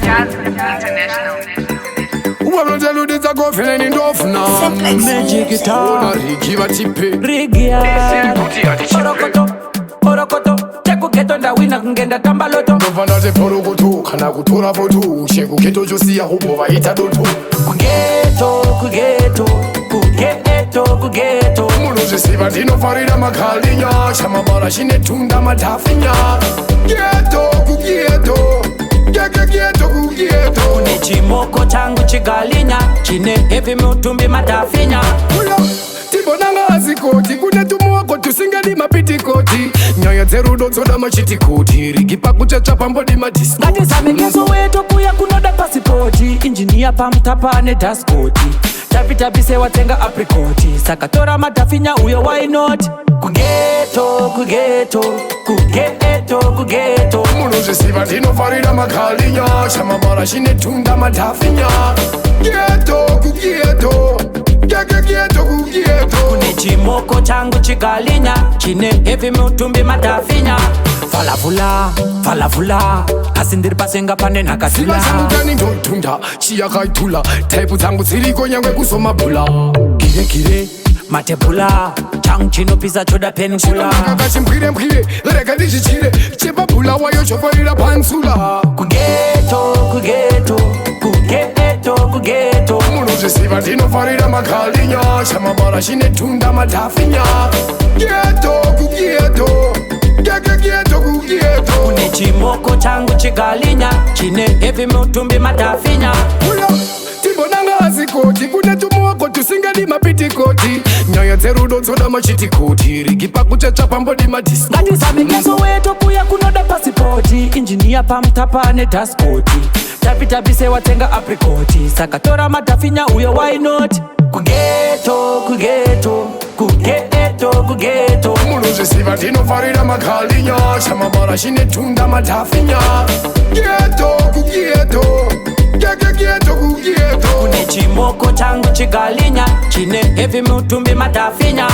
Jazz International. Well, tell you this a go feeling in off now. Magic guitar, Give a tip. Rigia, Orokoto, Cheku Keto nda wina kungenda tambaloto. Novanda ze porokoto, kana kutora foto. Sheku keto josi ya hubo va ita doto. Kugeto. Muno jesiva dino farida makalinya. Shamabara shine tunda matafinya. Kugeto. Kune chimoko changu chigalinya, chine heavy mutumbi matafinya. Tibonanga azikoti, kune tumuoko tusingeni mapitikoti. Nyaya dzerudo dzoda machitikoti, rigipa kuchacha pambodi madisco. Ngati zamegezo weto kuya kunoda pasipoti, injinia pamutapa ne daskoti. Tapitapise watenga aprikoti, sakatora matafinya uyo why not? Kugeto. Muno jesiva dino farida makalinya. Shamabara shine tunda matafinya. Kugeto. Kune chimoko changu chigalinya, chine heavy mutumbi matafinya. Falavula asindiri pasenga pane nakasila. Siva samutani ndotunda, chiyakaitula. Taipu dzangu dziriko nyangwe kusomabhula. Kire matebula changu chinopisa choda peninsula. Kakachimkwire rega ndichichire. Chepabhula wayo chofarira pansula. Kugeto. Muno jesiva ndinofarira makalinya. Shamabara shine tunda matafinya. Kugeto. Kune chimoko changu chigalinya, chine heavy mutumbi matafinya. Tibonanga azikoti, kune tumuoko tusingeni mapitikoti. Nyaya dzerudo dzoda machitikoti, rigipa kuchacha pambodi madisco. Ngati zamegezo weto kuya kunoda pasipoti, injinia pamutapa ne daskoti. Tapitapise watenga aprikoti, sakatora matafinya uyo why not? Kugeto. Muno jesiva ndinofarira makalinya. Shamabara shine tunda matafinya. Kugeto. Kune chimoko changu chigalinya, chine heavy mutumbi matafinya.